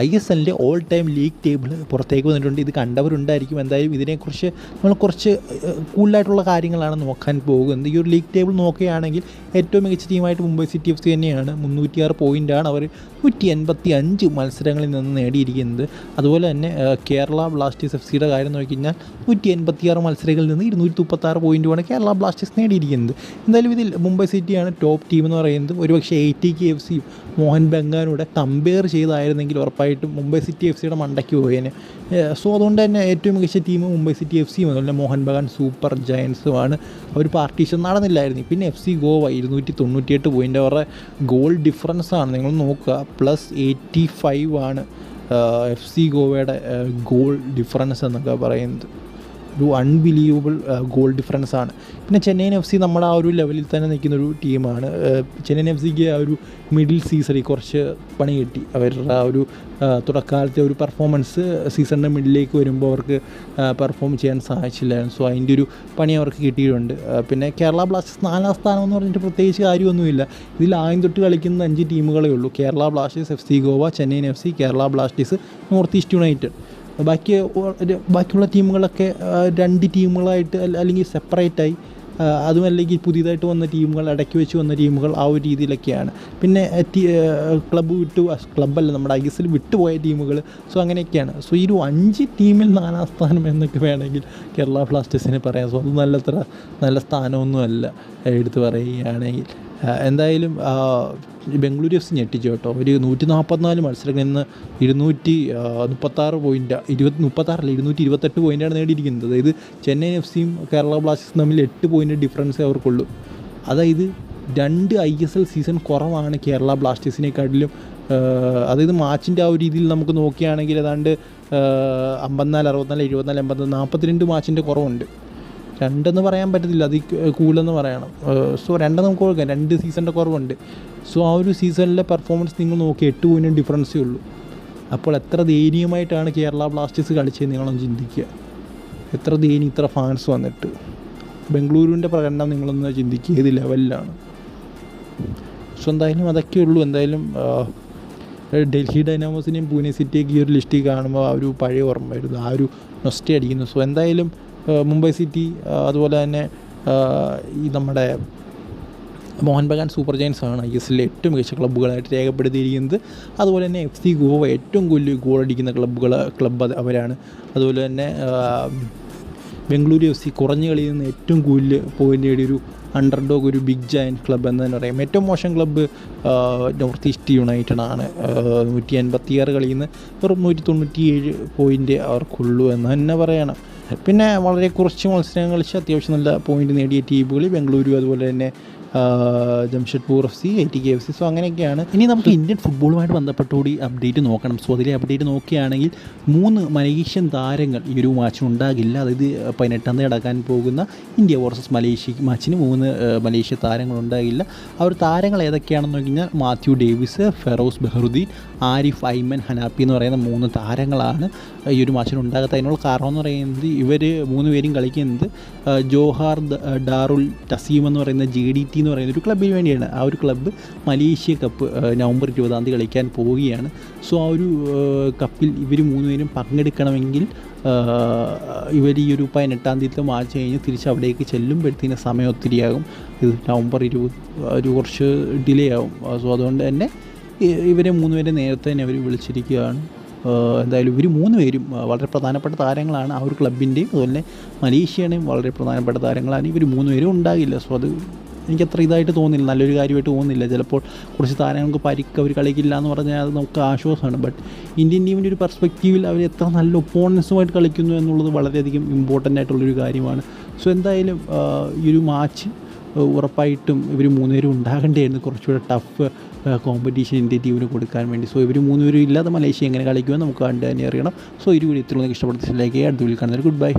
ISLൻ്റെ all time league table പുറത്തേക്ക് വന്നിട്ടുണ്ട്. ഇത് കണ്ടവരുണ്ടായിരിക്കും. എന്തായാലും ഇതിനെക്കുറിച്ച് നമ്മൾ കുറച്ച് കൂടുതലായിട്ടുള്ള കാര്യങ്ങളാണ് നോക്കാൻ പോകുന്നത്. ഈ ഒരു ലീഗ് ടേബിൾ നോക്കുകയാണെങ്കിൽ ഏറ്റവും മികച്ച ടീമായിട്ട് മുംബൈ സിറ്റി FC തന്നെയാണ്. 306 പോയിൻ്റാണ് അവർ 185 മത്സരങ്ങളിൽ നിന്ന് നേടിയിരിക്കുന്നത്. അതുപോലെ തന്നെ കേരള ബ്ലാസ്റ്റേഴ്സ് FCയുടെ കാര്യം നോക്കിക്കഴിഞ്ഞാൽ 186 മത്സരങ്ങളിൽ നിന്ന് 236 പോയിൻറ്റുമാണ് കേരള ബ്ലാസ്റ്റേഴ്സ് നേടിയിരിക്കുന്നത്. എന്തായാലും ഇതിൽ മുംബൈ സിറ്റിയാണ് ടോപ്പ് ടീം എന്ന് പറയുന്നത്. ഒരുപക്ഷെ ATK FCയും മോഹൻ ബഗാനൂടെ കമ്പയർ ചെയ്തായിരുന്നെങ്കിൽ ഉറപ്പായിട്ടും മുംബൈ സിറ്റി FCയുടെ മണ്ടയ്ക്ക് പോയേനെ. സോ അതുകൊണ്ട് തന്നെ ഏറ്റവും മികച്ച ടീം മുംബൈ സിറ്റി FCയും അതുപോലെ മോഹൻ ബഗാൻ സൂപ്പർ ജയൻസുമാണ്. ഒരു പാർട്ടീഷൻ നടന്നില്ലായിരുന്നു. പിന്നെ FC ഗോവ 298 പോയിൻ്റ് അവരുടെ ഗോൾ ഡിഫറൻസാണ് നിങ്ങൾ നോക്കുക. +85 ആണ് FC ഗോവയുടെ ഗോൾ ഡിഫറൻസ് എന്നൊക്കെ പറയുന്നത്. ഒരു അൺബിലീവബിൾ ഗോൾ ഡിഫറൻസാണ്. പിന്നെ ചെന്നൈയിൻ FC നമ്മുടെ ആ ഒരു ലെവലിൽ തന്നെ നിൽക്കുന്നൊരു ടീമാണ്. ചെന്നൈയിൻ FCക്ക് ആ ഒരു മിഡിൽ സീസണിൽ കുറച്ച് പണി കിട്ടി. അവരുടെ ആ ഒരു തുടക്കാലത്തെ ഒരു പെർഫോമൻസ് സീസണിൻ്റെ മിഡിലേക്ക് വരുമ്പോൾ അവർക്ക് പെർഫോം ചെയ്യാൻ സാധിച്ചില്ലായിരുന്നു. സോ അതിൻ്റെ ഒരു പണി അവർക്ക് കിട്ടിയിട്ടുണ്ട്. പിന്നെ കേരള ബ്ലാസ്റ്റേഴ്സ് 4ാം സ്ഥാനം എന്ന് പറഞ്ഞിട്ട് പ്രത്യേകിച്ച് കാര്യമൊന്നുമില്ല. ഇതിൽ ആദ്യം തൊട്ട് കളിക്കുന്ന 5 ടീമുകളേ ഉള്ളൂ. Kerala Blasters, FC Goa, Chennaiyin FC, Kerala Blasters, north east United. ബാക്കിയുള്ള ടീമുകളൊക്കെ 2 ടീമുകളായിട്ട് അല്ലെങ്കിൽ സെപ്പറേറ്റായി, അതും അല്ലെങ്കിൽ പുതിയതായിട്ട് വന്ന ടീമുകൾ, ഇടയ്ക്ക് വെച്ച് വന്ന ടീമുകൾ, ആ ഒരു രീതിയിലൊക്കെയാണ്. പിന്നെ ക്ലബ്ബല്ല നമ്മുടെ ISL വിട്ടുപോയ ടീമുകൾ. സോ അങ്ങനെയൊക്കെയാണ്. സോ ഈ ഒരു 5 ടീമിൽ 4ാം സ്ഥാനം എന്നൊക്കെ വേണമെങ്കിൽ കേരള ബ്ലാസ്റ്റേഴ്സിനെ പറയാം. സോ അത് നല്ല സ്ഥാനമൊന്നുമല്ല എടുത്ത് പറയുകയാണെങ്കിൽ. എന്തായാലും ബംഗളൂരു FC ഞെട്ടിച്ചു കേട്ടോ. ഒരു 144 മത്സരങ്ങളിൽ നിന്ന് 236 പോയിൻ്റ് 228 പോയിൻ്റാണ് നേടിയിരിക്കുന്നത്. അതായത് ചെന്നൈയിൻ FCയും കേരള ബ്ലാസ്റ്റേഴ്സും തമ്മിൽ 8 പോയിൻ്റ് ഡിഫറൻസേ അവർക്കുള്ളൂ. അതായത് 2 ISL സീസൺ കുറവാണ് കേരള ബ്ലാസ്റ്റേഴ്സിനെക്കാട്ടിലും. അതായത് മാച്ചിൻ്റെ ആ ഒരു രീതിയിൽ നമുക്ക് നോക്കുകയാണെങ്കിൽ ഏതാണ്ട് 54, 64, 74, 80, 42 മാച്ചിൻ്റെ കുറവുണ്ട്. 2 പറയാൻ പറ്റത്തില്ല, അത് കൂടുതലെന്ന് പറയണം. സോ 2 നമുക്ക് കൊടുക്കാം. 2 സീസണിൻ്റെ കുറവുണ്ട്. സോ ആ ഒരു സീസണിലെ പെർഫോമൻസ് നിങ്ങൾ നോക്കി 8 പോയിൻ്റ് ഡിഫറൻസേ ഉള്ളൂ. അപ്പോൾ എത്ര ദയനീയമായിട്ടാണ് കേരള ബ്ലാസ്റ്റേഴ്സ് കളിച്ചത് നിങ്ങളൊന്ന് ചിന്തിക്കുക. എത്ര ദയനീയം, ഇത്ര ഫാൻസ് വന്നിട്ട്. ബംഗളൂരുവിൻ്റെ പ്രകടനം നിങ്ങളൊന്ന് ചിന്തിക്കുക, ഏത് ലെവലിലാണ്. സോ എന്തായാലും അതൊക്കെയുള്ളൂ. എന്തായാലും ഡൽഹി ഡൈനാമോസിനെയും പൂനെ സിറ്റിയൊക്കെ ഈ ഒരു ലിസ്റ്റിൽ കാണുമ്പോൾ ആ ഒരു പഴയ ഓർമ്മ വരുന്നു, ആ ഒരു നൊസ്റ്റ അടിക്കുന്നു. സോ എന്തായാലും മുംബൈ സിറ്റി, അതുപോലെ തന്നെ ഈ നമ്മുടെ മോഹൻ ബഗാൻ സൂപ്പർ ജയൻസാണ് ISLലെ ഏറ്റവും മികച്ച ക്ലബ്ബുകളായിട്ട് രേഖപ്പെടുത്തിയിരിക്കുന്നത്. അതുപോലെ തന്നെ FC ഗോവ ഏറ്റവും കൂടുതൽ ഗോൾ അടിക്കുന്ന ക്ലബ്ബ് അവരാണ്. അതുപോലെ തന്നെ ബംഗളൂരു FC കുറഞ്ഞ കളിയിൽ നിന്ന് ഏറ്റവും കൂടുതൽ പോയിൻ്റ് നേടിയൊരു അണ്ടർഡോഗ്, ഒരു ബിഗ് ജയൻറ്റ് ക്ലബ്ബ് എന്ന് തന്നെ പറയാം. ഏറ്റവും മോശം ക്ലബ്ബ് നോർത്ത് ഈസ്റ്റ് യുണൈറ്റഡ് ആണ്. 186 കളിയിൽ നിന്ന് വെറും 197 പോയിൻ്റ് അവർക്കുള്ളൂ എന്ന് തന്നെ പറയണം. പിന്നെ വളരെ കുറച്ച് മത്സരങ്ങൾ കളിച്ച് അത്യാവശ്യം നല്ല പോയിൻ്റ് നേടിയ ടീമുകൾ ബംഗളൂരു, അതുപോലെ തന്നെ Jamshedpur FC, ATK FC. So അങ്ങനെയൊക്കെയാണ്. ഇനി നമുക്ക് ഇന്ത്യൻ ഫുട്ബോളുമായിട്ട് ബന്ധപ്പെട്ടുകൂടി അപ്ഡേറ്റ് നോക്കണം. സോ അതിലെ അപ്ഡേറ്റ് നോക്കുകയാണെങ്കിൽ 3 മലേഷ്യൻ താരങ്ങൾ ഈ ഒരു മാച്ചിന് ഉണ്ടാകില്ല. അതായത് 18ാം തീയതി നടക്കാൻ പോകുന്ന ഇന്ത്യ വേഴ്സസ് മലേഷ്യ മാച്ചിന് 3 മലേഷ്യ താരങ്ങൾ ഉണ്ടാകില്ല. ആ ഒരു താരങ്ങൾ ഏതൊക്കെയാണെന്ന് നോക്കി കഴിഞ്ഞാൽ മാത്യു ഡേവിസ്, ഫെറോസ് ബെഹ്റുദ്ദീൻ, ആരിഫ് ഐമൻ ഹനാപ്പി എന്ന് പറയുന്ന 3 താരങ്ങളാണ് ഈ ഒരു മാച്ചിന് ഉണ്ടാകാത്ത. അതിനുള്ള കാരണം എന്ന് പറയുന്നത് ഇവർ 3 പേരും കളിക്കുന്നത് ജോഹാർ ഡാറുൽ ടസീം എന്ന് പറയുന്ന JDT എന്ന് പറയുന്ന ഒരു ക്ലബ്ബിന് വേണ്ടിയാണ്. ആ ഒരു ക്ലബ്ബ് മലേഷ്യ കപ്പ് നവംബർ 20 കളിക്കാൻ പോവുകയാണ്. സോ ആ ഒരു കപ്പിൽ ഇവർ 3 പേരും പങ്കെടുക്കണമെങ്കിൽ ഇവർ ഈ ഒരു 18ാം തീയതിയിലത്തെ മാച്ച് കഴിഞ്ഞ് തിരിച്ച് അവിടേക്ക് ചെല്ലുമ്പോഴത്തേന് സമയം ഒത്തിരിയാകും. ഇത് നവംബർ 20 ഒരു കുറച്ച് ഡിലേ ആകും. സോ അതുകൊണ്ട് തന്നെ ഇവരെ 3 പേരെ നേരത്തെ തന്നെ അവർ വിളിച്ചിരിക്കുകയാണ്. എന്തായാലും ഇവർ 3 പേരും വളരെ പ്രധാനപ്പെട്ട താരങ്ങളാണ്. ആ ഒരു ക്ലബിൻ്റെയും അതുപോലെ മലേഷ്യയുടെയും വളരെ പ്രധാനപ്പെട്ട താരങ്ങളാണ്. ഇവർ 3 പേരും ഉണ്ടാകില്ല. സോ അത് എനിക്കത്ര ഇതായിട്ട് തോന്നില്ല, നല്ലൊരു കാര്യമായിട്ട് തോന്നുന്നില്ല. ചിലപ്പോൾ കുറച്ച് താരങ്ങൾക്ക് പരിക്ക് അവർ കളിക്കില്ല എന്ന് പറഞ്ഞാൽ അത് നമുക്ക് ആശ്വാസമാണ്. ബട്ട് ഇന്ത്യൻ ടീമിൻ്റെ ഒരു പെർസ്പെക്റ്റീവിൽ അവർ എത്ര നല്ല ഒപ്പോണൻസുമായിട്ട് കളിക്കുന്നു എന്നുള്ളത് വളരെയധികം ഇമ്പോർട്ടൻ്റ് ആയിട്ടുള്ളൊരു കാര്യമാണ്. സോ എന്തായാലും ഈ ഒരു മാച്ച് ഉറപ്പായിട്ടും ഇവർ 3 പേരും ഉണ്ടാകേണ്ടിയായിരുന്നു. കുറച്ചുകൂടെ ടഫ് കോമ്പറ്റീഷൻ ഇന്ത്യൻ ടീമിന് കൊടുക്കാൻ വേണ്ടി. സോ ഇവർ 3 പേരും ഇല്ലാതെ മലേഷ്യ എങ്ങനെ കളിക്കുമെന്ന് നമുക്ക് കണ്ടു തന്നെ അറിയണം. സോ ഈ വീഡിയോ ഇത്രയും ഇഷ്ടപ്പെടുത്തിയില്ലെങ്കിൽ അടുത്ത വീഡിയോയിൽ കാണുന്നവർ ഗുഡ് ബൈ.